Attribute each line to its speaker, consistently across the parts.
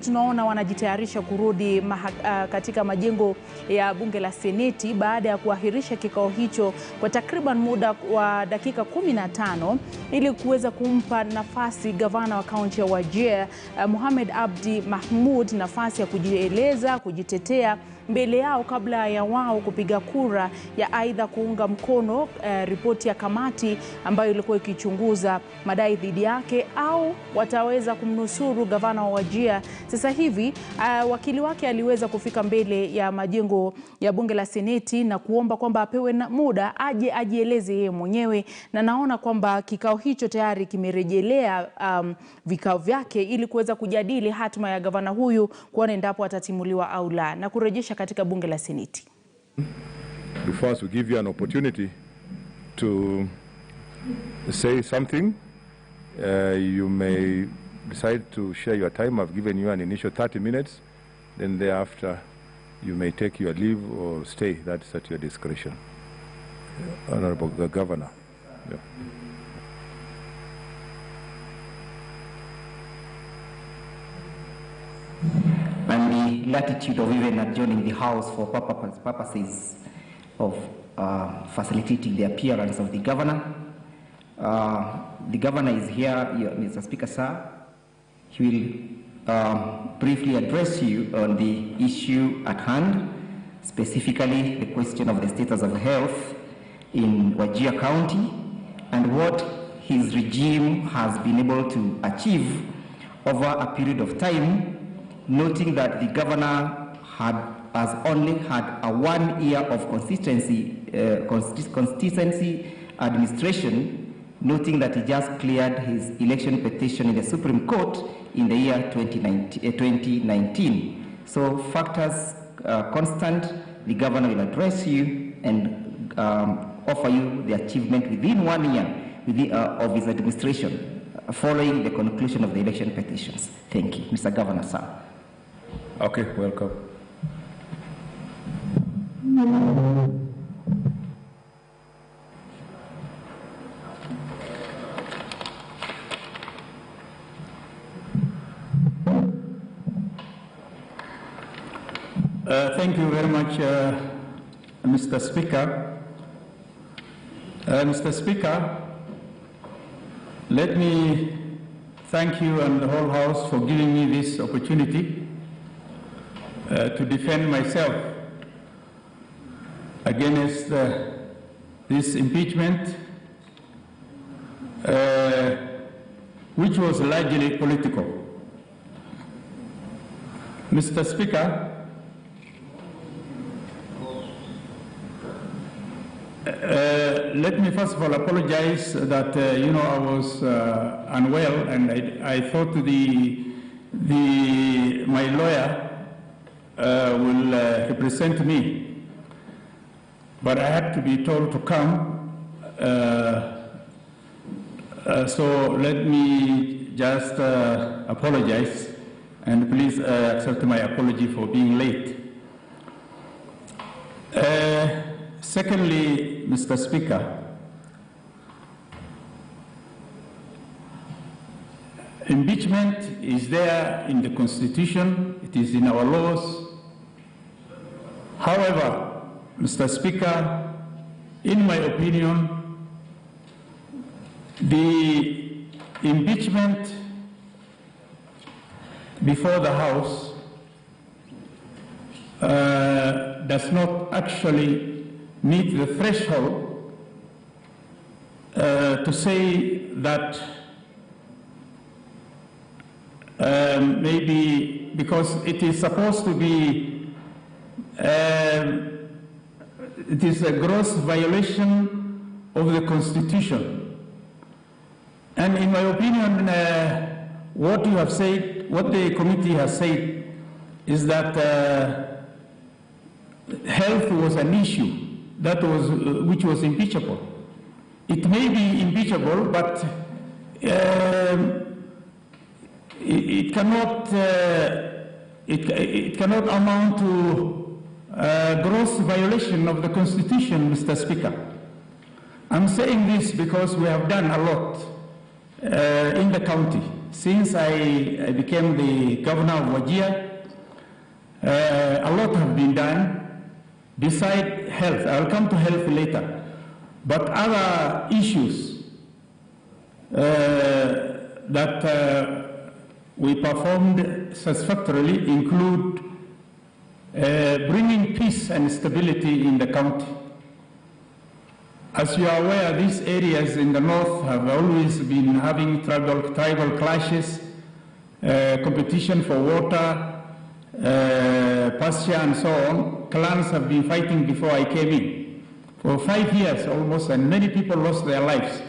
Speaker 1: Tunaona wanajitayarisha kurudi katika majengo ya bunge la Seneti baada ya kuahirisha kikao hicho kwa takriban muda wa dakika 15 ili kuweza kumpa nafasi gavana wa kaunti ya Wajir Mohamed Abdi Mahmoud nafasi ya kujieleza, kujitetea mbele yao kabla ya wao kupiga kura ya aidha kuunga mkono ripoti ya kamati ambayo ilikuwa ikichunguza madai dhidi yake au wataweza kumnusuru gavana wa Wajir. Sasa hivi wakili wake aliweza kufika mbele ya majengo ya bunge la Seneti na kuomba kwamba apewe muda aje ajieleze yeye mwenyewe, na naona kwamba kikao hicho tayari kimerejelea vikao vyake ili kuweza kujadili hatima ya gavana huyu kuona endapo atatimuliwa au la na kurejesha katika bunge la Seneti.
Speaker 2: Before we give you an opportunity to say something, you may decide to share your time. I've given you an initial 30 minutes. Then thereafter, you may take your leave or stay. That's at your discretion. Honorable Governor. Yeah.
Speaker 3: And the latitude of even adjourning the House for purposes of facilitating the appearance of the governor. The governor is here, Mr. Speaker, sir. He will briefly address you on the issue at hand, specifically the question of the status of health in Wajir County and what his regime has been able to achieve over a period of time, noting that the governor has only had a 1 year of consistency administration, noting that he just cleared his election petition in the Supreme Court in the year 2019. So factors constant, the governor will address you and offer you the achievement within 1 year of his administration following the conclusion of the election petitions. Thank you. Mr. Governor, sir.
Speaker 2: Okay, welcome.
Speaker 4: Thank you very much, Mr. Speaker. Mr. Speaker, let me thank you and the whole House for giving me this opportunity to defend myself against this impeachment, which was largely political. Mr. Speaker, let me first of all apologize that I was unwell, and I thought my lawyer will represent me, but I had to be told to come. So let me just apologize, and please accept my apology for being late. Secondly, Mr. Speaker, impeachment is there in the Constitution, it is in our laws. However, Mr. Speaker, in my opinion, the impeachment before the House does not actually meet the threshold to say that maybe because it is supposed to be, it is a gross violation of the Constitution. And in my opinion, what you have said, what the committee has said, is that health was an issue which was impeachable. It may be impeachable, but it cannot amount to gross violation of the Constitution, Mr. Speaker. I'm saying this because we have done a lot in the county. since I became the governor of Wajir, a lot have been done beside health. I'll come to health later. But other issues that we performed satisfactorily include bringing peace and stability in the county. As you are aware, these areas in the north have always been having tribal clashes, competition for water, pasture and so on. Clans have been fighting before I came in for 5 years almost, and many people lost their lives.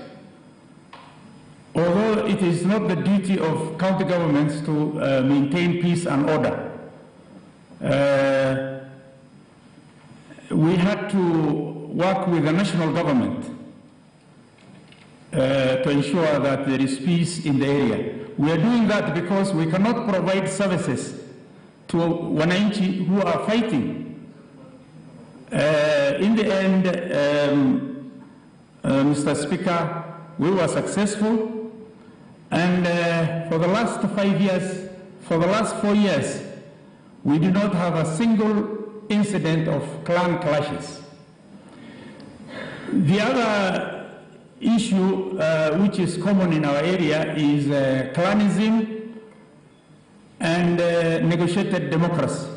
Speaker 4: Although it is not the duty of county governments to maintain peace and order, we had to work with the national government to ensure that there is peace in the area. We are doing that because we cannot provide services to Wananchi who are fighting. In the end, Mr. Speaker, we were successful, and for the last 5 years, for the last 4 years, we do not have a single incident of clan clashes. The other issue which is common in our area is clanism and negotiated democracy.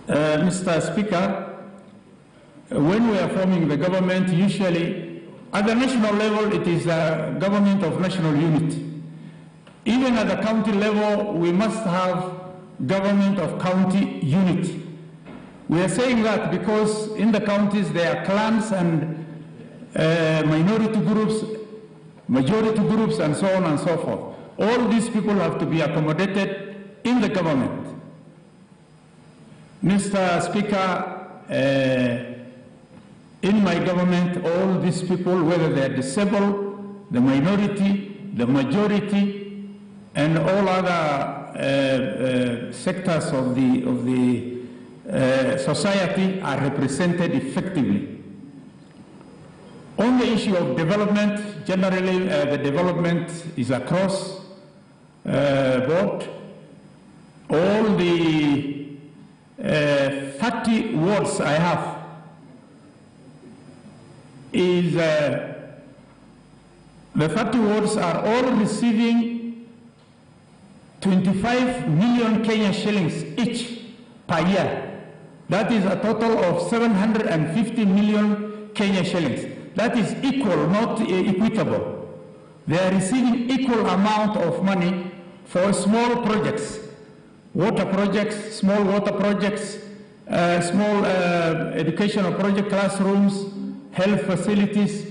Speaker 4: Mr. Speaker, when we are forming the government, usually at the national level it is a government of national unity. Even at the county level, we must have government of county unity. We are saying that because in the counties there are clans and minority groups, majority groups, and so on and so forth. All these people have to be accommodated in the government. Mr. Speaker, in my government, all these people, whether they are disabled, the minority, the majority, and all other sectors of the society are represented effectively. On the issue of development, generally the development is across board. All the 30 wards I have is the 30 wards are all receiving 25 million Kenyan shillings each per year. That is a total of 750 million Kenyan shillings. That is equal, not equitable. They are receiving equal amount of money for small projects, water projects, small water projects, small educational project, classrooms, health facilities,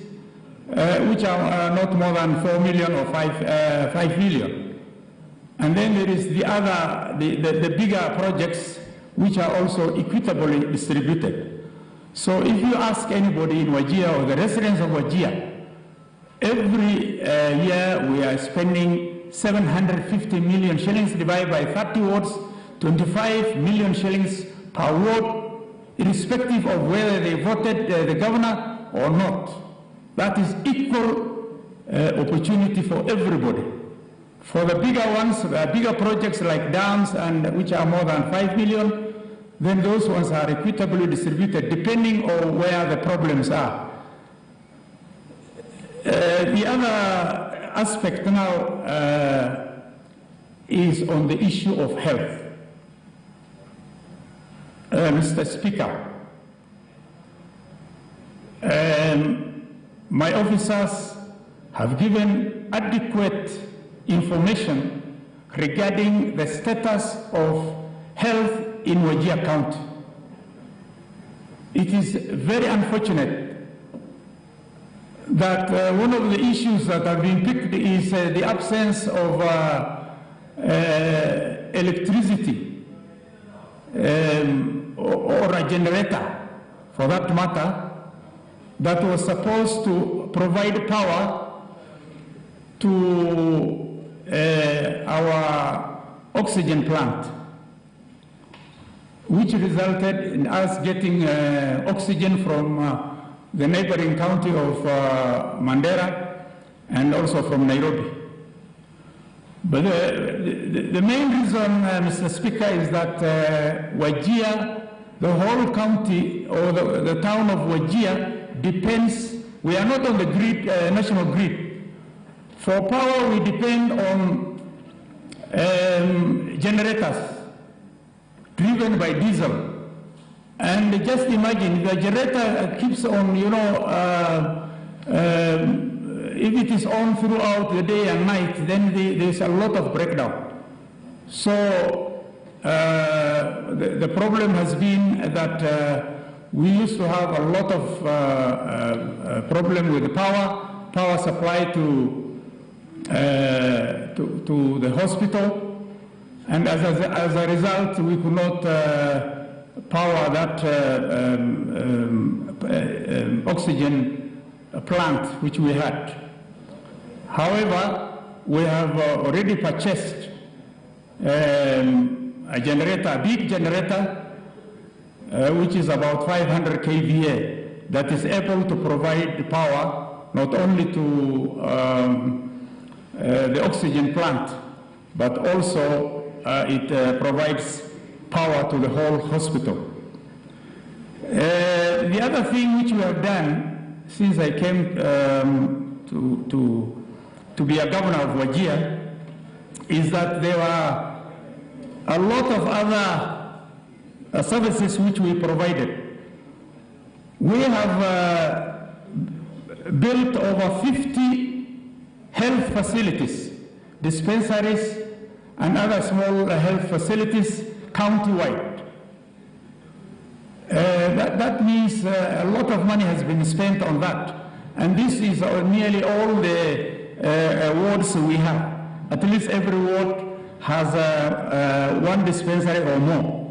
Speaker 4: which are not more than 4 million or 5 million. And then there is the other, the bigger projects, which are also equitably distributed. So if you ask anybody in Wajir or the residents of Wajir, every year we are spending 750 million shillings divided by 30 wards, 25 million shillings per ward, irrespective of whether they voted the governor or not. That is equal opportunity for everybody. For the bigger ones, bigger projects like dams, and which are more than 5 million, then those ones are equitably distributed depending on where the problems are. The other aspect now is on the issue of health. Mr. Speaker, my officers have given adequate information regarding the status of health in Wajir County. It is very unfortunate that one of the issues that have been picked is the absence of electricity or a generator, for that matter, that was supposed to provide power to our oxygen plant, which resulted in us getting oxygen from the neighboring county of Mandera and also from Nairobi. But the main reason, Mr. Speaker, is that Wajir, the whole county or the town of Wajir depends, we are not on the grid, national grid. For power, we depend on generators driven by diesel. And just imagine, the generator keeps on, you know, if it is on throughout the day and night, then there's a lot of breakdown. So the problem has been that we used to have a lot of problem with the power supply to the hospital, and as a result, we could not power that oxygen plant which we had. However, we have already purchased a generator, a big generator, which is about 500 kVA, that is able to provide power not only to the oxygen plant, but also it provides power to the whole hospital. The other thing which we have done since I came to be a governor of Wajir is that there are a lot of other services which we provided. We have built over 50 health facilities, dispensaries, and other small health facilities countywide. That means a lot of money has been spent on that. And this is nearly all the wards we have. At least every ward has one dispensary or more.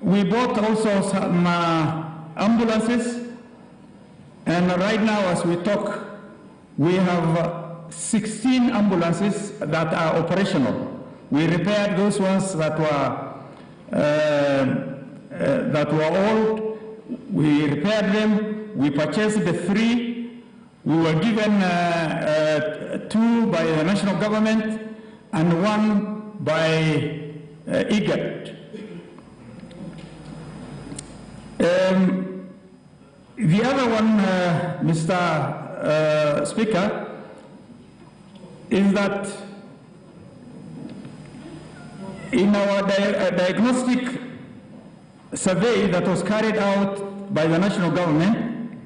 Speaker 4: We bought also some ambulances, and right now as we talk, we have 16 ambulances that are operational. We repaired those ones that were old. We repaired them. We purchased the 3. We were given 2 by the national government and 1 by IGAD. The other one, Mr. Speaker, is that in our diagnostic survey that was carried out by the national government,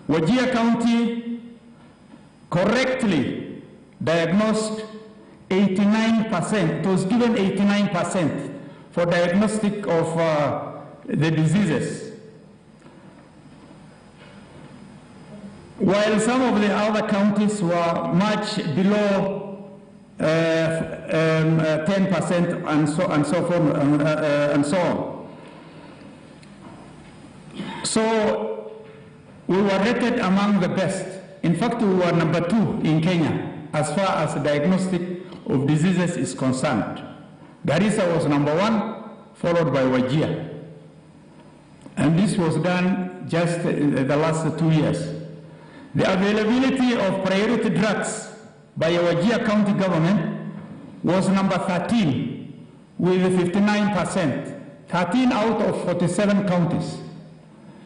Speaker 4: Wajir County correctly diagnosed 89%. It was given 89% for diagnostic of the diseases. While some of the other counties were much below 10% and so forth and so on. So we were rated among the best. In fact, we were number 2 in Kenya as far as the diagnostic of diseases is concerned. Garissa was number 1, followed by Wajir. And this was done just in the last 2 years. The availability of priority drugs by Wajir County government was number 13 with 59%, 13 out of 47 counties.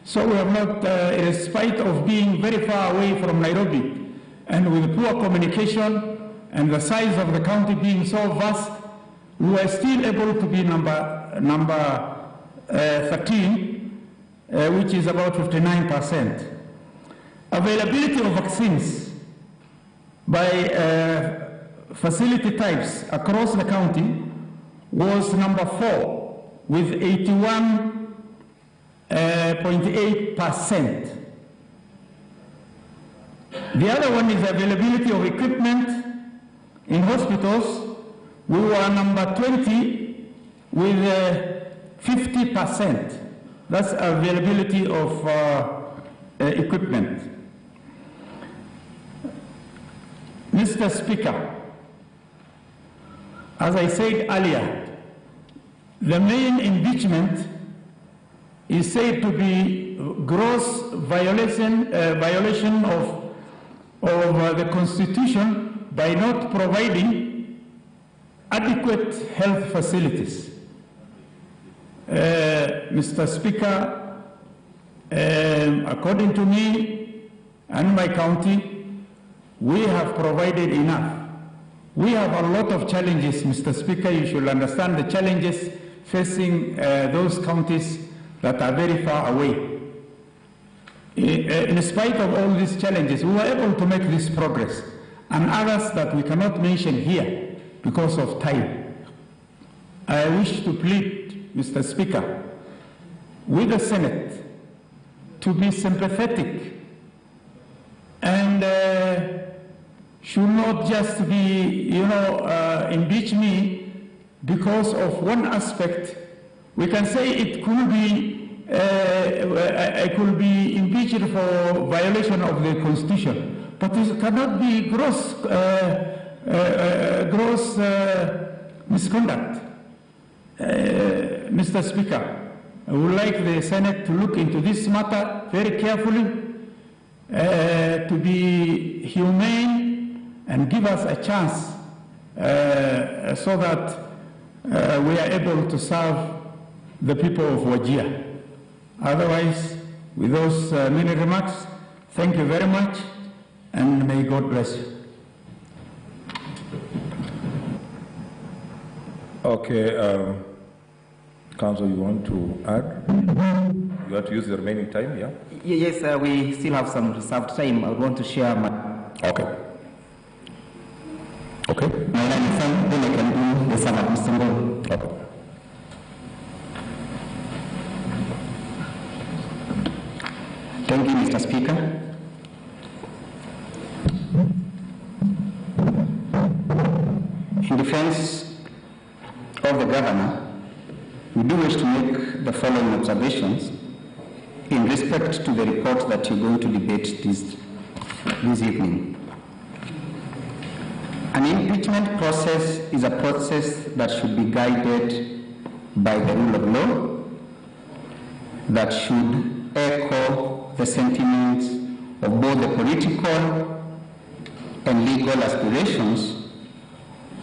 Speaker 4: So we have not, in spite of being very far away from Nairobi and with poor communication and the size of the county being so vast, we were still able to be number 13, which is about 59%. Availability of vaccines by facility types across the county was number 4 with 81.8%. The other one is availability of equipment in hospitals. We were number 20 with 50%. That's availability of equipment. Mr. Speaker, as I said earlier, the main impeachment is said to be gross violation of the Constitution by not providing adequate health facilities. Mr. Speaker, according to me and my county, we have provided enough. We have a lot of challenges, Mr. Speaker. You should understand the challenges facing those counties that are very far away. In spite of all these challenges, we were able to make this progress, and others that we cannot mention here because of time. I wish to plead, Mr. Speaker, with the Senate to be sympathetic and should not just be, impeach me because of one aspect. We can say it could be, I could be impeached for violation of the Constitution, but it cannot be gross misconduct. Mr. Speaker, I would like the Senate to look into this matter very carefully, to be humane and give us a chance so that we are able to serve the people of Wajir. Otherwise, with those many remarks, thank you very much, and may God bless you.
Speaker 2: Okay, Council, you want to add? You have to use the remaining time, yeah?
Speaker 3: Yes, we still have some reserved time. I want to share my...
Speaker 2: Okay. Okay.
Speaker 3: My name is Sam, then I can do the Sam at Mr.
Speaker 2: Okay.
Speaker 3: Thank you, Mr. Speaker. In defense of the governor, we do wish to make the following observations in respect to the report that you're going to debate this evening. An impeachment process is a process that should be guided by the rule of law, that should echo the sentiments of both the political and legal aspirations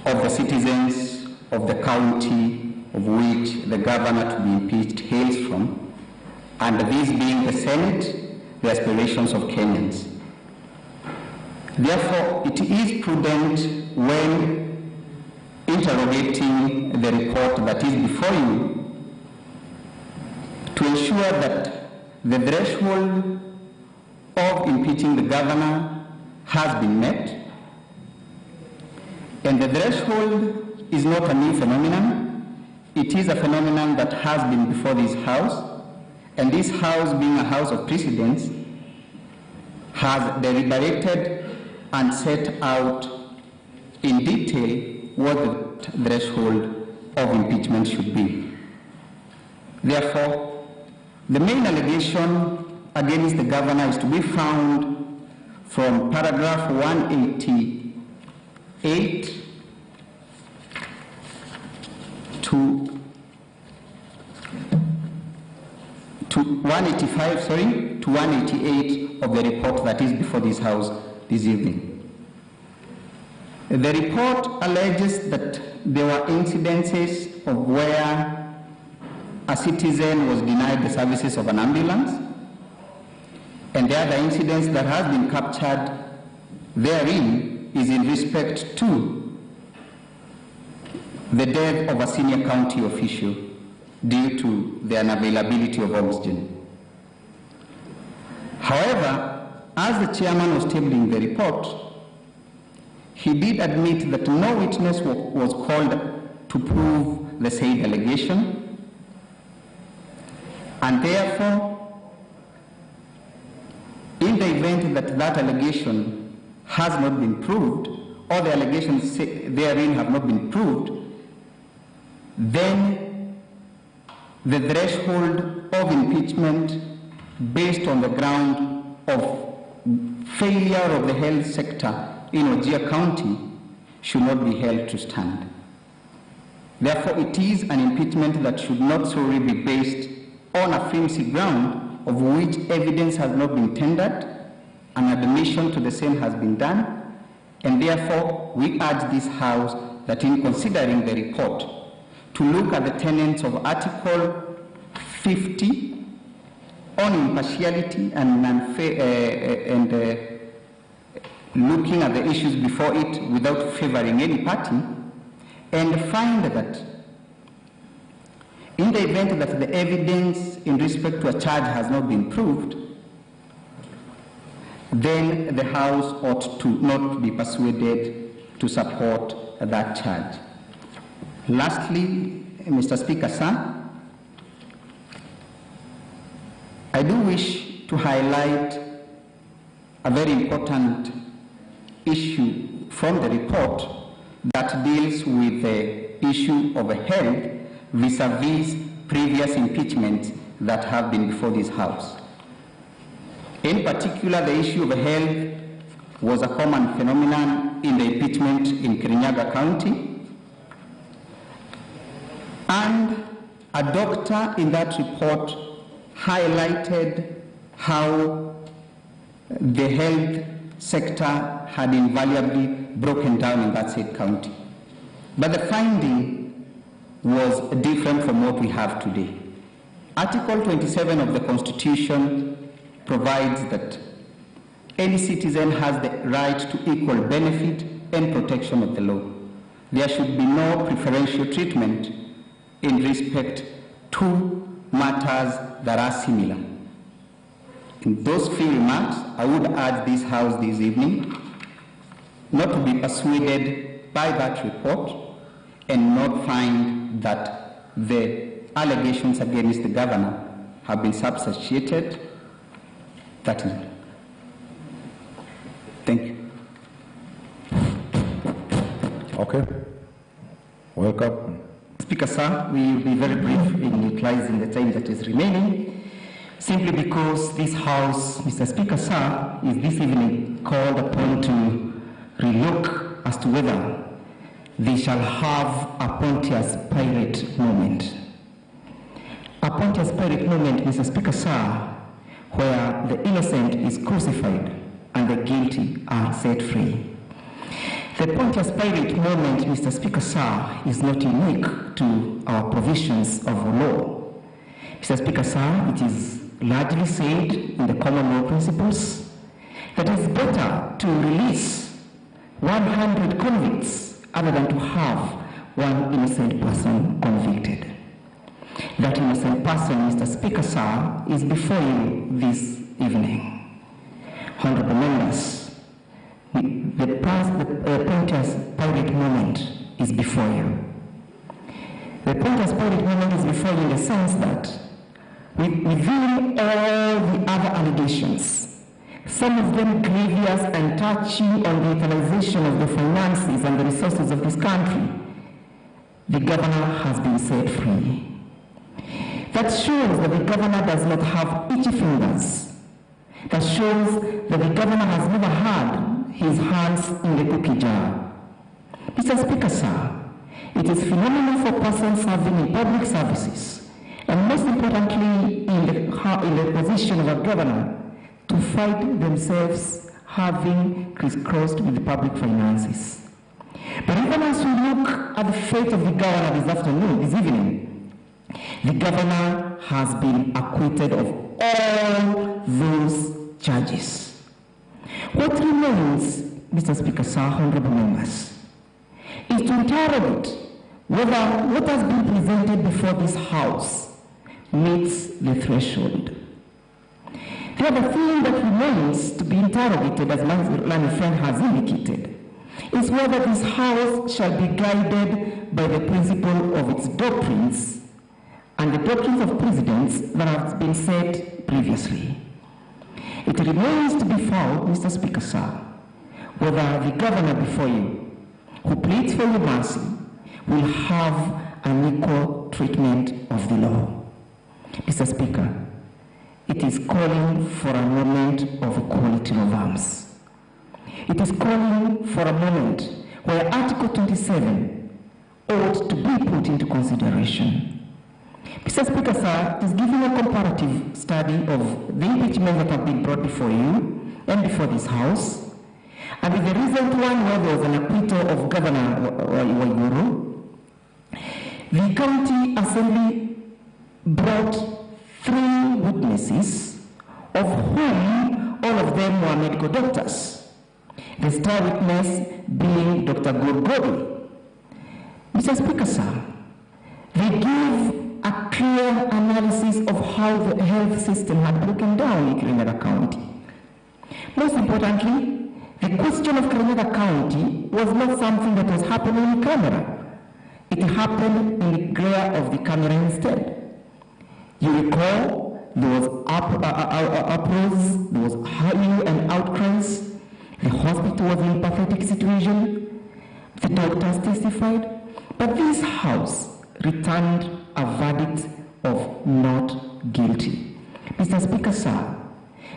Speaker 3: of the citizens of the county of which the governor to be impeached hails from, and these being the Senate, the aspirations of Kenyans. Therefore, it is prudent when interrogating the report that is before you to ensure that the threshold of impeaching the governor has been met, and the threshold is not a new phenomenon. It is a phenomenon that has been before this House, and this House, being a House of precedents, has deliberated and set out in detail what the threshold of impeachment should be. Therefore, the main allegation against the governor is to be found from paragraph 188 to 185, to 188 of the report that is before this House this evening. The report alleges that there were incidences of where a citizen was denied the services of an ambulance, and the other incidents that has been captured therein is in respect to the death of a senior county official due to the unavailability of oxygen. However, as the chairman was tabling the report, he did admit that no witness was called to prove the said allegation, and therefore, in the event that that allegation has not been proved, or the allegations therein have not been proved, then the threshold of impeachment based on the ground of failure of the health sector in Wajir County should not be held to stand. Therefore, it is an impeachment that should not solely be based on a flimsy ground of which evidence has not been tendered, an admission to the same has been done, And therefore, we urge this House that in considering the report, to look at the tenets of Article 50 on impartiality and looking at the issues before it without favoring any party, and find that in the event that the evidence in respect to a charge has not been proved, then the House ought to not be persuaded to support that charge. Lastly, Mr. Speaker, sir, I do wish to highlight a very important issue from the report that deals with the issue of health vis-a-vis previous impeachments that have been before this House. In particular, the issue of health was a common phenomenon in the impeachment in Kirinyaga County, and a doctor in that report highlighted how the health sector had invariably broken down in that said county. But the finding was different from what we have today. Article 27 of the Constitution provides that any citizen has the right to equal benefit and protection of the law. There should be no preferential treatment in respect to matters that are similar. In those few remarks, I would urge this House this evening not to be persuaded by that report and not find that the allegations against the governor have been substantiated. That is it. Thank you.
Speaker 2: Okay. Welcome.
Speaker 3: Speaker, sir, we will be very brief in utilizing the time that is remaining, simply because this House, Mr. Speaker, sir, is this evening called upon to relook as to whether they shall have a Pontius Pilate moment. A Pontius Pilate moment, Mr. Speaker, sir, where the innocent is crucified and the guilty are set free. The Pontius Pilate moment, Mr. Speaker, sir, is not unique to our provisions of law. Mr. Speaker, sir, it is largely said in the common law principles that it is better to release 100 convicts other than to have one innocent person convicted. That innocent person, Mr. Speaker, sir, is before you this evening. Honorable members, the Pontius Pilate moment is before you. The Pontius Pilate moment is before you in the sense that within all the other allegations, some of them grievous and touching on the utilization of the finances and the resources of this country, the governor has been set free. That shows that the governor does not have itchy fingers. That shows that the governor has never had his hands in the cookie jar. Mr. Speaker, sir, it is phenomenal for persons serving in public services, and most importantly in the position of a governor, to find themselves having crisscrossed with the public finances. But even as we look at the fate of the governor this evening, the governor has been acquitted of all those charges. What remains, Mr. Speaker, sir, honorable members, is to interrogate whether what has been presented before this House meets the threshold. The other thing that remains to be interrogated, as my learned friend has indicated, is whether this House shall be guided by the principle of its doctrines and the doctrines of precedents that have been set previously. It remains to be found, Mr. Speaker, sir, whether the governor before you, who pleads for your mercy, will have an equal treatment of the law. Mr. Speaker, it is calling for a moment of equality of arms. It is calling for a moment where Article 27 ought to be put into consideration. Mr. Speaker, sir, it is giving a comparative study of the impeachments that have been brought before you and before this House, And with the recent one where there was an acquittal of Governor Waiguru, the county assembly brought 3 witnesses, of whom all of them were medical doctors. The star witness being Dr. Gorgori. Mr. Speaker, sir, they give a clear analysis of how the health system had broken down in Kirinyaga County. Most importantly, the question of Kirinyaga County was not something that was happening in camera. It happened in the glare of the camera instead. You recall, there was uproars, there was halloo and outcries. The hospital was in a pathetic situation. The doctors testified. But this House returned a verdict of not guilty. Mr. Speaker, sir,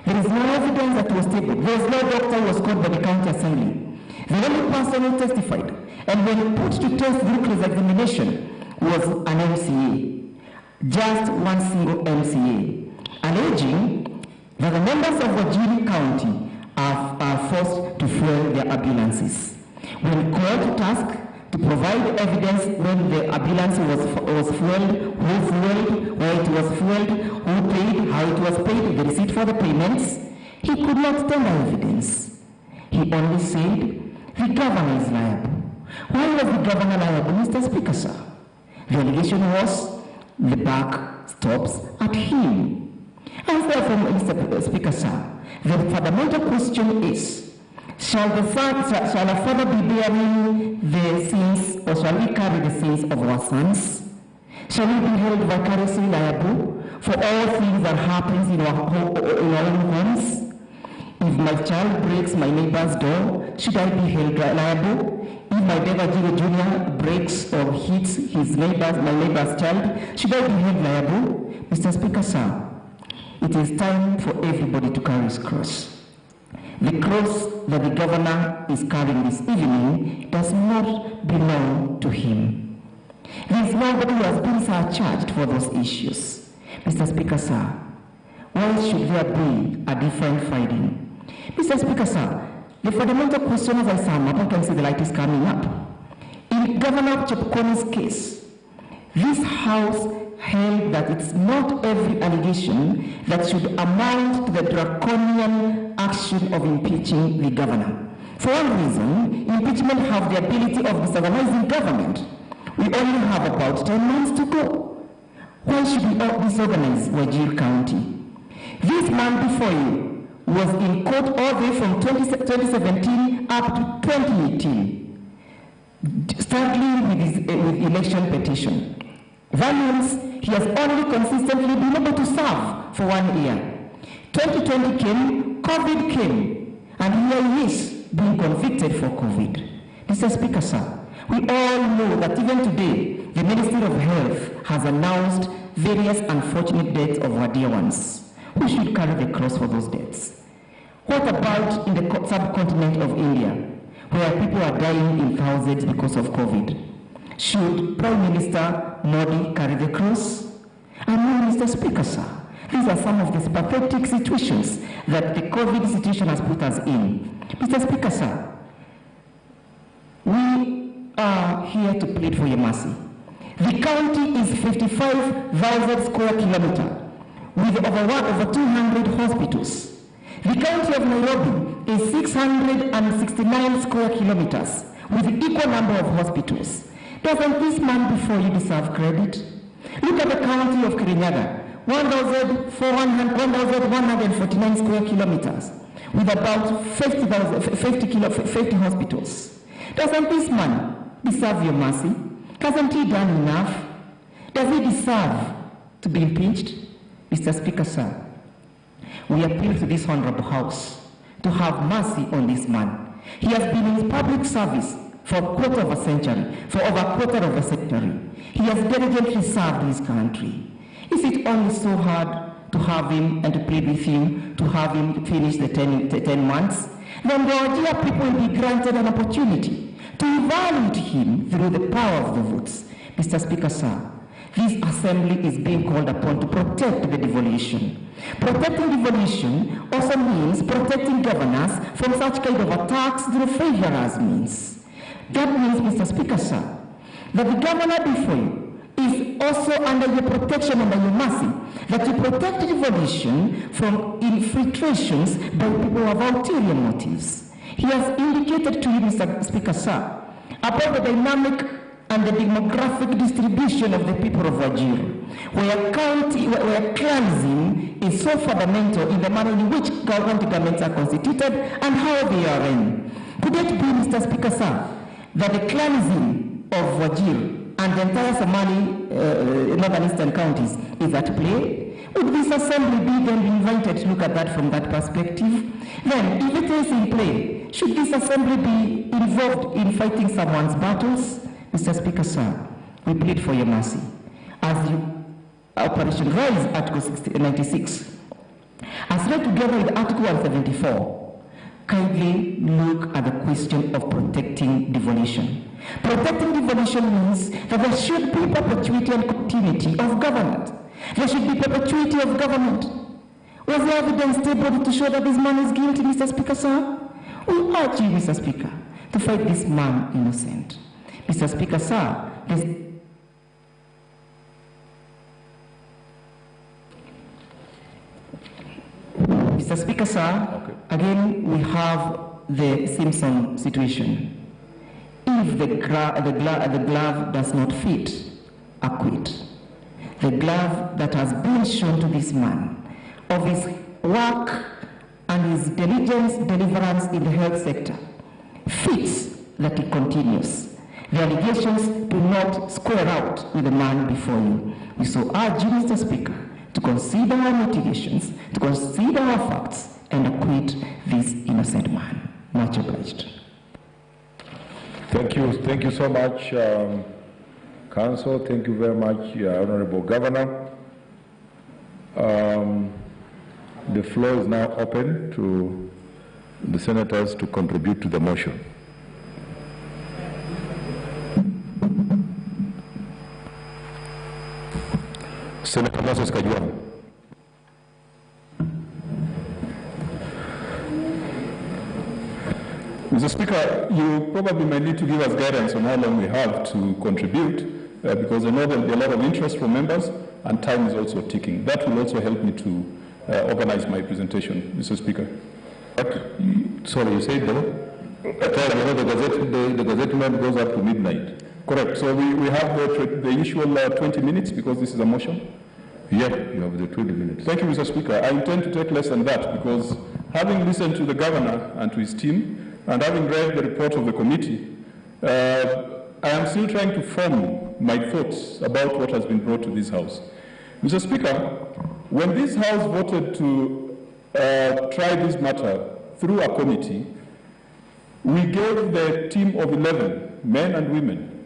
Speaker 3: there is no evidence that was tabled. There is no doctor who was called by the county assembly. The only person who testified and when put to test Brooklyn's examination was an MCA. Just one single MCA, alleging that the members of Wajir County are forced to fuel their ambulances. When called to task to provide evidence when the ambulance was fueled, who fueled, where it was fueled, who paid, how it was paid, the receipt for the payments, he could not tender evidence. He only said, the governor is liable. Why was the governor liable, Mr. Speaker, sir? The allegation was, the buck stops at him. And therefore, Mr. Speaker, sir, the fundamental question is, shall a father be bearing the sins, or shall we carry the sins of our sons? Shall we be held vicariously liable for all things that happens in our own homes? If my child breaks my neighbor's door, should I be held liable? If my Devajiro Jr. breaks or hits my neighbor's child, should I be held liable? Mr. Speaker, sir, it is time for everybody to carry his cross. The cross that the governor is carrying this evening does not belong to him. There is nobody who has been charged for those issues. Mr. Speaker, sir, why should there be a different finding? Mr. Speaker, sir, the fundamental question, as I sum up, I can see the light is coming up. In Governor Chepkonom's case, this House held that it's not every allegation that should amount to the draconian action of impeaching the governor. For one reason, impeachment have the ability of disorganizing government. We only have about 10 months to go. Why should we disorganize Wajir County? This man before you was in court all the way from 2017 up to 2018, struggling with his election petition. That means he has only consistently been able to serve for 1 year. 2020 came, COVID came, and here he is being convicted for COVID. Mr. Speaker, sir, we all know that even today, the Ministry of Health has announced various unfortunate deaths of our dear ones. Who should carry the cross for those deaths? What about in the subcontinent of India, where people are dying in thousands because of COVID? Should Prime Minister Modi carry the cross? And Mr. Speaker, sir, these are some of the pathetic situations that the COVID situation has put us in. Mr. Speaker, sir, we are here to plead for your mercy. The county is 55,000 square kilometers with over 200 hospitals. The county of Nairobi is 669 square kilometers with an equal number of hospitals. Doesn't this man before you deserve credit? Look at the county of Kirinyaga, 1,149 square kilometers with about 50 hospitals. Doesn't this man deserve your mercy? Hasn't he done enough? Does he deserve to be impeached? Mr. Speaker, sir, we appeal to this honorable House to have mercy on this man. He has been in public service for a quarter of a century, for over a quarter of a century. He has diligently served his country. Is it only so hard to have him and to plead with him, to have him finish the 10 months? Then the Wajir people will be granted an opportunity to evaluate him through the power of the votes. Mr. Speaker, sir, this assembly is being called upon to protect the devolution. Protecting devolution also means protecting governors from such kind of attacks through frivolous means. That means, Mr. Speaker, sir, that the governor before you is also under your protection, under your mercy, that you protect devolution from infiltrations by people who have ulterior motives. He has indicated to you, Mr. Speaker, sir, about the dynamic and the demographic distribution of the people of Wajir, where clansism is so fundamental in the manner in which county governments are constituted and how they are run. Could it be, Mr. Speaker, sir, that the clansism of Wajir and the entire Somali northern eastern counties is at play? Would this assembly be then invited to look at that from that perspective? Then, if it is in play, should this assembly be involved in fighting someone's battles? Mr. Speaker, sir, we plead for your mercy. As you, Operation Rise, Article 96, as read together with Article 174, kindly look at the question of protecting devolution. Protecting devolution means that there should be perpetuity and continuity of government. There should be perpetuity of government. Was there evidence tabled to show that this man is guilty, Mr. Speaker, sir? We urge you, Mr. Speaker, to fight this man innocent. Mr. Speaker, sir, Mr. Speaker, sir, okay. Again, we have the Simpson situation. If the glove does not fit, acquit. The glove that has been shown to this man of his work and his diligence, deliverance in the health sector fits that he continues. The allegations do not square out with the man before you. We so urge you, Mr. Speaker, to consider our mitigations, to consider our facts, and acquit this innocent man. Much obliged.
Speaker 2: Thank you so much, Council. Thank you very much, Honorable Governor. The floor is now open to the senators to contribute to the motion. Senator Moses Kajwang.
Speaker 5: Mr. Speaker, you probably may need to give us guidance on how long we have to contribute, because I know there will be a lot of interest from members, and time is also ticking. That will also help me to organize my presentation, Mr. Speaker.
Speaker 2: Sorry, you said though? The Gazette goes up to midnight.
Speaker 5: Correct. So we have the usual 20 minutes because this is a motion.
Speaker 2: Yeah, you have the 20 minutes.
Speaker 5: Thank you, Mr. Speaker. I intend to take less than that because having listened to the governor and to his team and having read the report of the committee, I am still trying to form my thoughts about what has been brought to this House. Mr. Speaker, when this House voted to try this matter through a committee, we gave the team of 11, men and women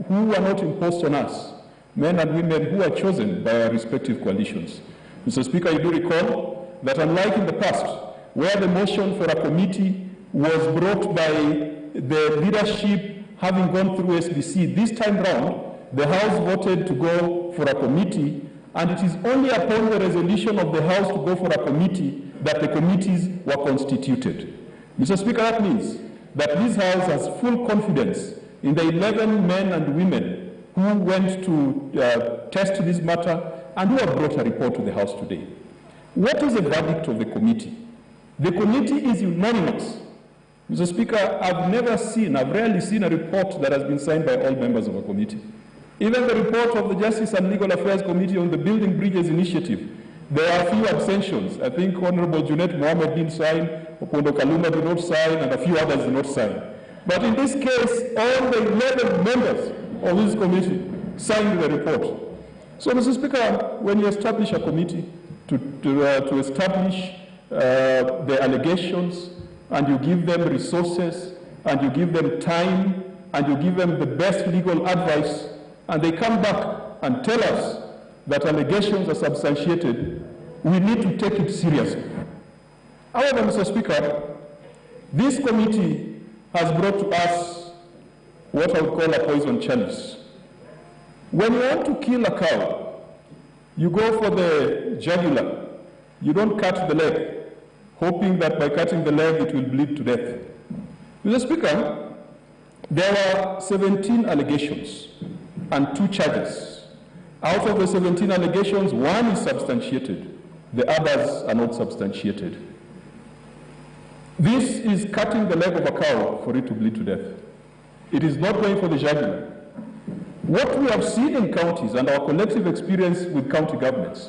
Speaker 5: who were not imposed on us, men and women who are chosen by our respective coalitions. Mr. Speaker, you do recall that unlike in the past, where the motion for a committee was brought by the leadership having gone through SBC, this time round, the House voted to go for a committee, and it is only upon the resolution of the House to go for a committee that the committees were constituted. Mr. Speaker, that means that this House has full confidence in the 11 men and women who went to test this matter and who have brought a report to the House today. What is the verdict of the committee? The committee is unanimous. Mr. Speaker, I've rarely seen a report that has been signed by all members of a committee. Even the report of the Justice and Legal Affairs Committee on the Building Bridges Initiative, there are a few abstentions. I think Honorable Junet Mohammed didn't sign, Opondo Kaluma did not sign, and a few others did not sign. But in this case, all the 11 members of this committee signed the report. So, Mr. Speaker, when you establish a committee to establish the allegations, and you give them resources, and you give them time, and you give them the best legal advice, and they come back and tell us that allegations are substantiated, we need to take it seriously. However, Mr. Speaker, this committee has brought to us what I would call a poison chalice. When you want to kill a cow, you go for the jugular. You don't cut the leg, hoping that by cutting the leg it will bleed to death. Mr. Speaker, there were 17 allegations and 2 charges. Out of the 17 allegations, 1 is substantiated. The others are not substantiated. This is cutting the leg of a cow for it to bleed to death. It is not going for the jugular. What we have seen in counties and our collective experience with county governments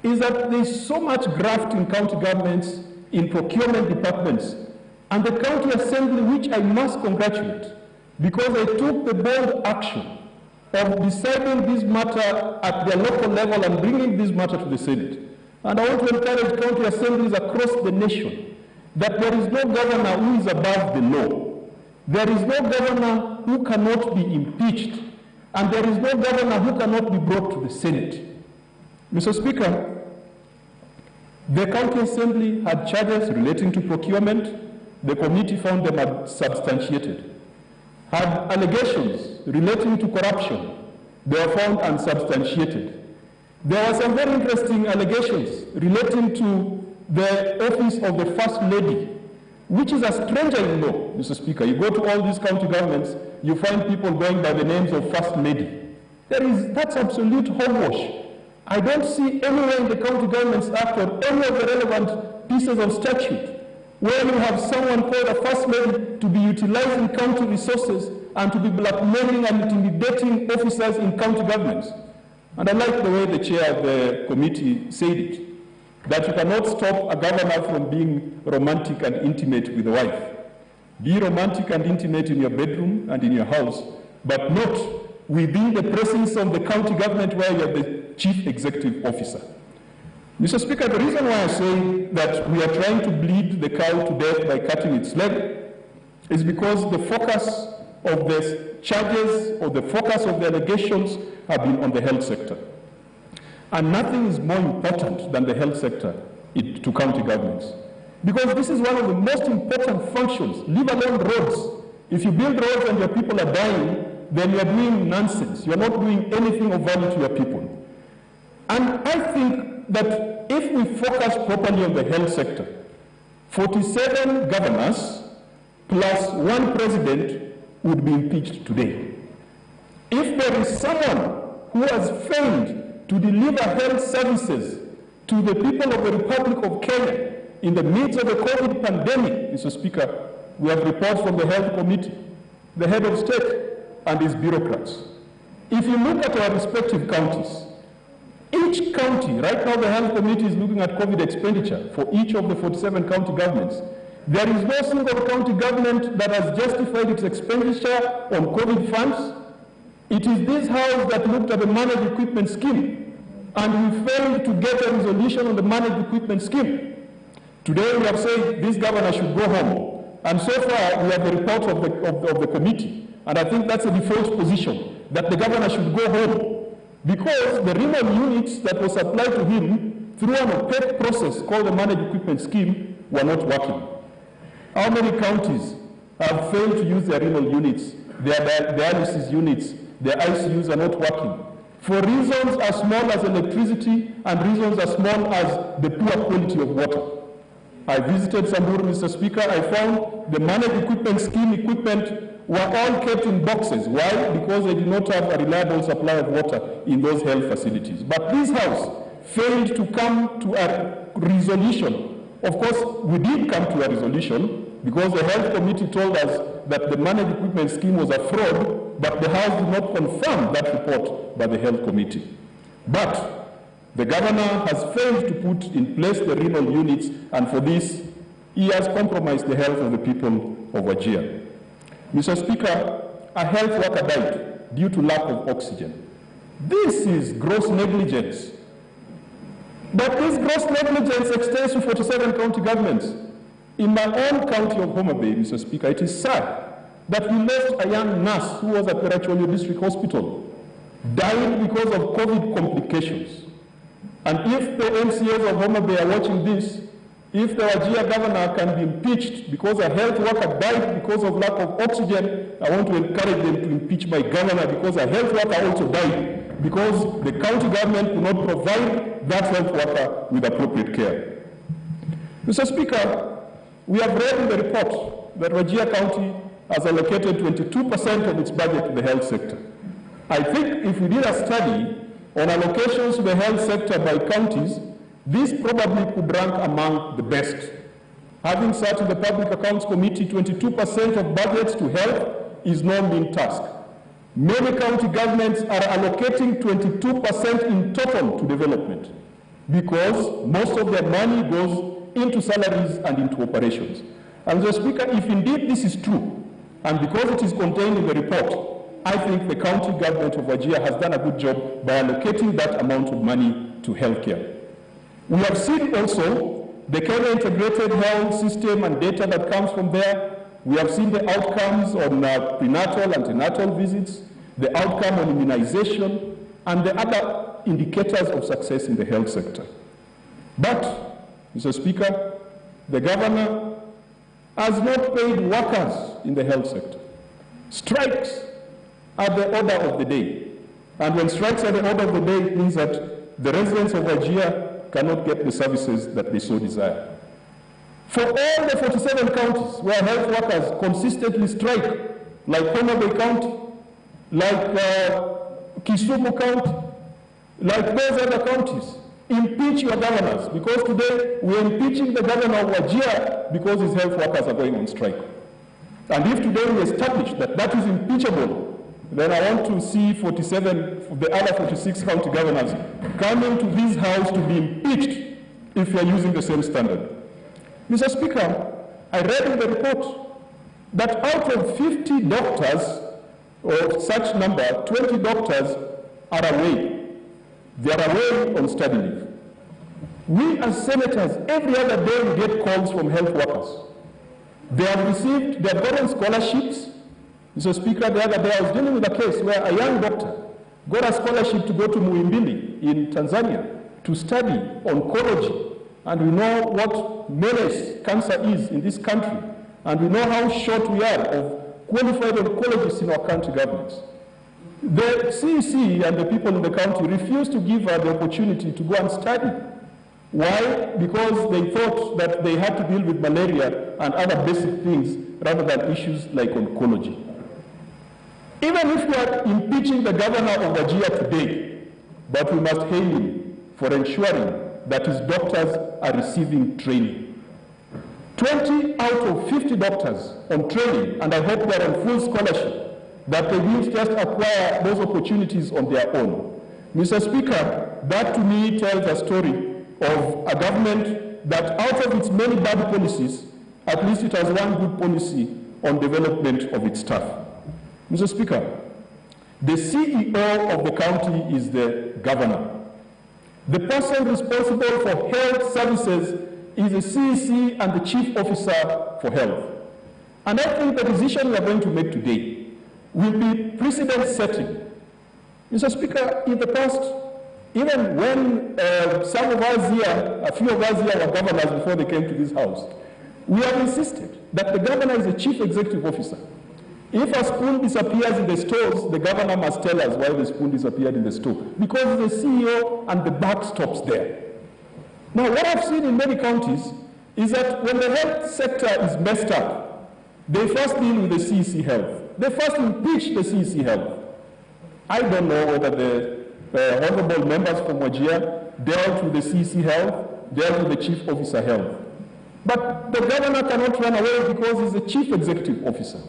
Speaker 5: is that there is so much graft in county governments, in procurement departments, and the county assembly, which I must congratulate, because they took the bold action of deciding this matter at their local level and bringing this matter to the Senate. And I want to encourage county assemblies across the nation that there is no governor who is above the law. There is no governor who cannot be impeached, and there is no governor who cannot be brought to the Senate. Mr. Speaker, the county assembly had charges relating to procurement. The committee found them substantiated. Had allegations relating to corruption. They were found unsubstantiated. There were some very interesting allegations relating to the office of the First Lady, which is a stranger in law, Mr. Speaker. You go to all these county governments, you find people going by the names of First Lady. That's absolute hogwash. I don't see anywhere in the County Governments Act or any of the relevant pieces of statute where you have someone called a First Lady to be utilizing county resources and to be blackmailing and intimidating officers in county governments. And I like the way the chair of the committee said it, that you cannot stop a governor from being romantic and intimate with a wife. Be romantic and intimate in your bedroom and in your house, but not within the presence of the county government where you are the chief executive officer. Mr. Speaker, the reason why I say that we are trying to bleed the cow to death by cutting its leg is because the focus of the charges or the focus of the allegations have been on the health sector. And nothing is more important than the health sector to county governments. Because this is one of the most important functions, leave alone roads. If you build roads and your people are dying, then you are doing nonsense. You are not doing anything of value to your people. And I think that if we focus properly on the health sector, 47 governors plus 1 president would be impeached today. If there is someone who has failed to deliver health services to the people of the Republic of Kenya in the midst of the COVID pandemic, Mr. Speaker, we have reports from the Health Committee, the head of state, and his bureaucrats. If you look at our respective counties, each county, right now the Health Committee is looking at COVID expenditure for each of the 47 county governments. There is no single county government that has justified its expenditure on COVID funds. It is this House that looked at the managed equipment scheme, and we failed to get a resolution on the managed equipment scheme. Today we have said this governor should go home, and so far we have the report of the committee, and I think that's a default position, that the governor should go home, because the renal units that were supplied to him through an opaque process called the managed equipment scheme were not working. How many counties have failed to use their renal units, their dialysis units, their ICUs are not working, for reasons as small as electricity and reasons as small as the poor quality of water? I visited Samburu, Mr. Speaker. I found the managed equipment scheme equipment were all kept in boxes. Why? Because they did not have a reliable supply of water in those health facilities. But this House failed to come to a resolution. Of course, we did come to a resolution because the Health Committee told us that the managed equipment scheme was a fraud, but the House did not confirm that report by the Health Committee. But the governor has failed to put in place the renal units, and for this, he has compromised the health of the people of Wajir. Mr. Speaker, a health worker died due to lack of oxygen. This is gross negligence. But this gross negligence extends to 47 county governments. In my own county of Homa Bay, Mr. Speaker, it is sad that we lost a young nurse who was at Peracholi District Hospital, died because of COVID complications. And if the MCAs of Homa Bay are watching this, if the Wajir governor can be impeached because a health worker died because of lack of oxygen, I want to encourage them to impeach my governor because a health worker also died because the county government could not provide that health worker with appropriate care. Mr. Speaker, we have read in the report that Wajir County has allocated 22% of its budget to the health sector. I think if we did a study on allocations to the health sector by counties, this probably could rank among the best. Having sat in the Public Accounts Committee, 22% of budgets to health is no mean task. Many county governments are allocating 22% in total to development because most of their money goes into salaries and into operations. And Mr. Speaker, if indeed this is true, and because it is contained in the report, I think the county government of Wajir has done a good job by allocating that amount of money to healthcare. We have seen also the Kenya Integrated Health System and data that comes from there. We have seen the outcomes on prenatal, antenatal visits, the outcome on immunization, and the other indicators of success in the health sector. But, Mr. Speaker, the governor has not paid workers in the health sector. Strikes are the order of the day. And when strikes are the order of the day, it means that the residents of Wajir cannot get the services that they so desire. For all the 47 counties where health workers consistently strike, like Homa Bay County, like Kisumu County, like those other counties, impeach your governors, because today we are impeaching the governor of Wajir because his health workers are going on strike. And if today we establish that that is impeachable, then I want to see 47, the other 46 county governors coming to this house to be impeached if you are using the same standard. Mr. Speaker, I read in the report that out of 50 doctors, or such number, 20 doctors are away. They are away on study leave. We as senators, every other day we get calls from health workers. They have received, they have gotten scholarships. Mr. Speaker, the other day I was dealing with a case where a young doctor got a scholarship to go to Muhimbili in Tanzania to study oncology. And we know what menace cancer is in this country. And we know how short we are of qualified oncologists in our county governments. The CEC and the people in the county refused to give her the opportunity to go and study. Why? Because they thought that they had to deal with malaria and other basic things rather than issues like oncology. Even if we are impeaching the governor of Wajir today, but we must hail him for ensuring that his doctors are receiving training. 20 out of 50 doctors on training, and I hope they are on full scholarship, that they will just acquire those opportunities on their own. Mr. Speaker, that to me tells a story of a government that out of its many bad policies, at least it has one good policy on development of its staff. Mr. Speaker, the CEO of the county is the governor. The person responsible for health services is the CEC and the Chief Officer for Health. And I think the decision we are going to make today will be precedent-setting. Mr. Speaker, in the past, even when some of us here, a few of us here were governors before they came to this house, we have insisted that the governor is the Chief Executive Officer. If a spoon disappears in the stores, the governor must tell us why the spoon disappeared in the store. Because he's the CEO and the buck stops there. Now, what I've seen in many counties is that when the health sector is messed up, they first deal with the CEC Health. They first impeach the CEC Health. I don't know whether the honorable members from Wajir dealt with the CEC Health, dealt with the Chief Officer Health. But the governor cannot run away because he's the Chief Executive Officer.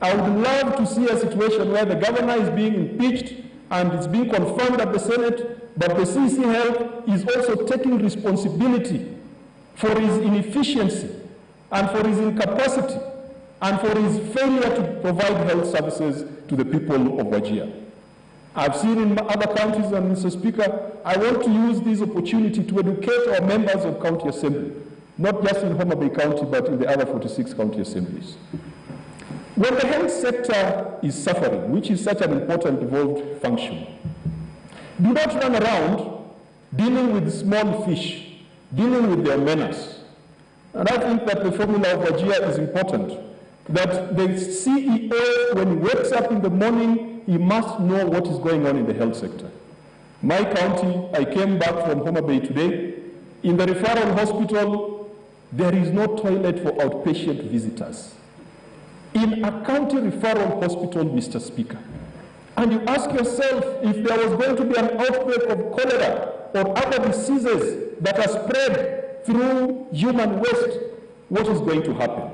Speaker 5: I would love to see a situation where the governor is being impeached and it's being confirmed at the Senate, but the CEC Health is also taking responsibility for his inefficiency and for his incapacity and for his failure to provide health services to the people of Wajir. I've seen in other counties, and Mr. Speaker, I want to use this opportunity to educate our members of county assembly, not just in Homa Bay County, but in the other 46 county assemblies. When the health sector is suffering, which is such an important evolved function, do not run around dealing with small fish, dealing with their menace. And I think that the formula of Wajir is important. That the CEO, when he wakes up in the morning, he must know what is going on in the health sector. My county, I came back from Homa Bay today. In the referral hospital, there is no toilet for outpatient visitors. In a county referral hospital, Mr. Speaker, and you ask yourself if there was going to be an outbreak of cholera or other diseases that are spread through human waste, what is going to happen?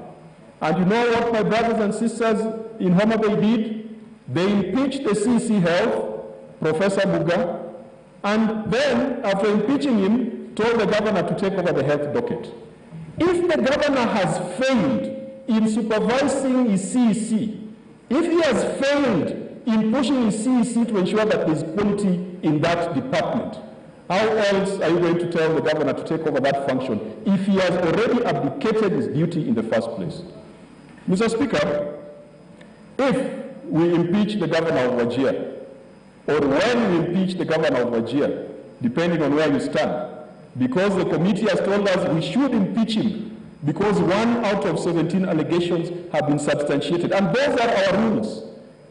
Speaker 5: And you know what my brothers and sisters in Homa Bay did? They impeached the CC Health, Professor Buga, and then, after impeaching him, told the governor to take over the health docket. If the governor has failed in supervising his CEC, if he has failed in pushing his CEC to ensure that there is quality in that department, how else are you going to tell the governor to take over that function if he has already abdicated his duty in the first place? Mr. Speaker, if we impeach the governor of Wajir, or when we impeach the governor of Wajir, depending on where you stand, because the committee has told us we should impeach him because 1 out of 17 allegations have been substantiated. And those are our rules.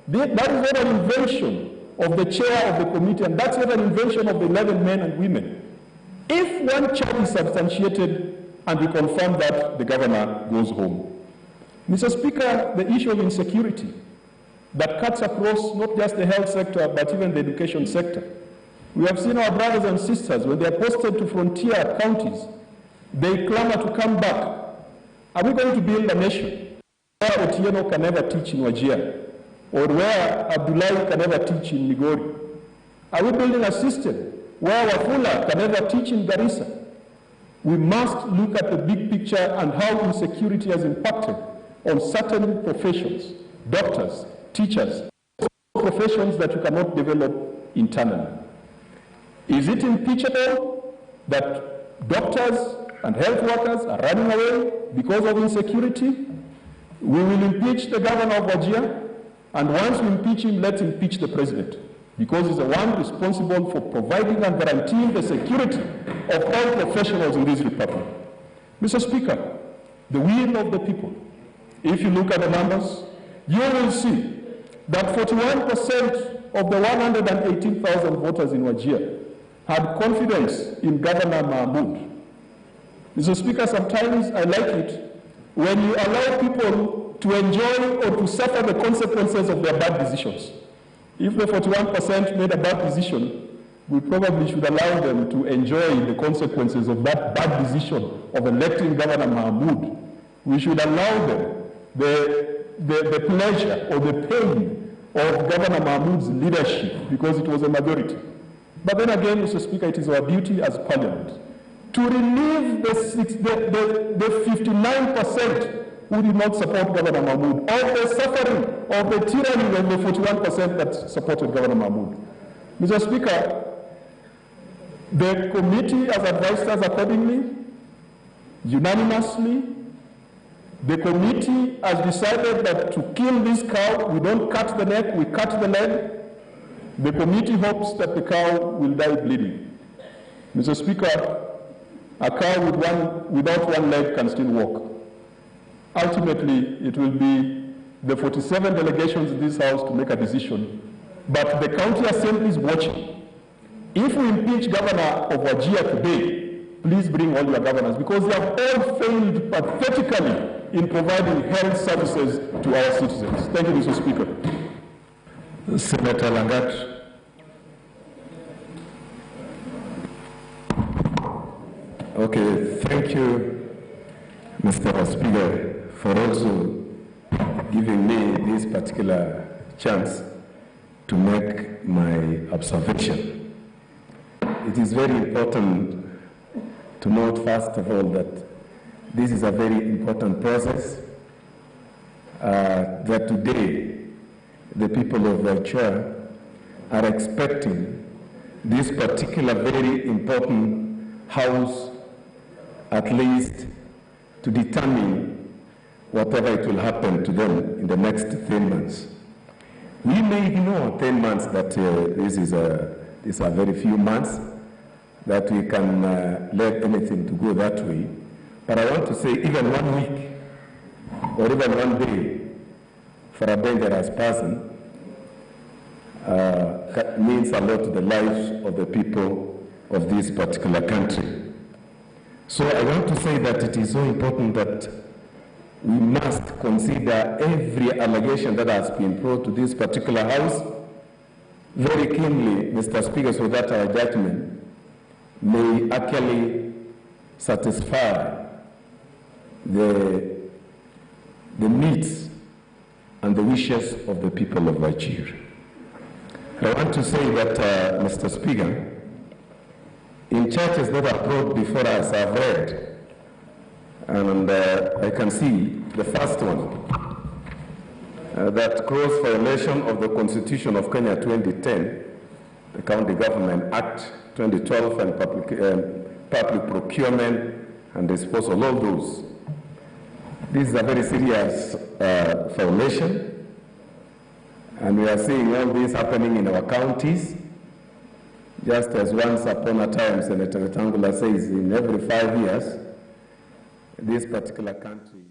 Speaker 5: That is not an invention of the chair of the committee, and that's not an invention of the 11 men and women. If one charge is substantiated and we confirm that, the governor goes home. Mr. Speaker, the issue of insecurity that cuts across not just the health sector, but even the education sector. We have seen our brothers and sisters, when they are posted to frontier counties, they clamor to come back. Are we going to build a nation where Otieno can never teach in Wajir, or where Abdullahi can never teach in Migori? Are we building a system where Wafula can never teach in Garissa? We must look at the big picture and how insecurity has impacted on certain professions, doctors, teachers, professions that you cannot develop internally. Is it impeachable that doctors and health workers are running away because of insecurity? We will impeach the governor of Wajir, and once we impeach him, let's impeach the president, because he's the one responsible for providing and guaranteeing the security of all professionals in this republic. Mr. Speaker, the will of the people, if you look at the numbers, you will see that 41% of the 118,000 voters in Wajir had confidence in Governor Mahmoud. Mr. Speaker, sometimes I like it when you allow people to enjoy or to suffer the consequences of their bad decisions. If the 41% made a bad decision, we probably should allow them to enjoy the consequences of that bad decision of electing Governor Mahmoud. We should allow them the pleasure or the pain of Governor Mahmoud's leadership, because it was a majority. But then again, Mr. Speaker, it is our duty as Parliament to relieve the 59% who did not support Governor Mahmoud of the suffering of the tyranny of the 41% that supported Governor Mahmoud. Mr. Speaker, the committee has advised us accordingly, unanimously. The committee has decided that to kill this cow, we don't cut the neck, we cut the leg. The committee hopes that the cow will die bleeding. Mr. Speaker, a cow without one leg can still walk. Ultimately, it will be the 47 delegations in this House to make a decision, but the county assembly is watching. If we impeach Governor of Wajir today, please bring all your governors, because they have all failed pathetically in providing health services to our citizens. Thank you, Mr. Speaker.
Speaker 2: Senator Langat.
Speaker 6: Okay, thank you, Mr. Speaker, for also giving me this particular chance to make my observation. It is very important to note, first of all, that this is a very important process, that today the people of Wajir are expecting this particular very important House at least to determine whatever it will happen to them in the next 10 months. We may ignore 10 months that these are very few months, that we can let anything to go that way. But I want to say even 1 week or even 1 day for a dangerous person means a lot to the lives of the people of this particular country. So I want to say that it is so important that we must consider every allegation that has been brought to this particular House very keenly, Mr. Speaker, so that our judgment may actually satisfy the needs and the wishes of the people of Wajir. I want to say that, Mr. Speaker, in charges that are brought before us, I've read, and I can see the first one, that gross violation of the Constitution of Kenya 2010, the County Government Act 2012, and public procurement and disposal, all those. This is a very serious violation, and we are seeing all this happening in our counties. Just as once upon a time, Senator Wetangula says, in every 5 years, this particular country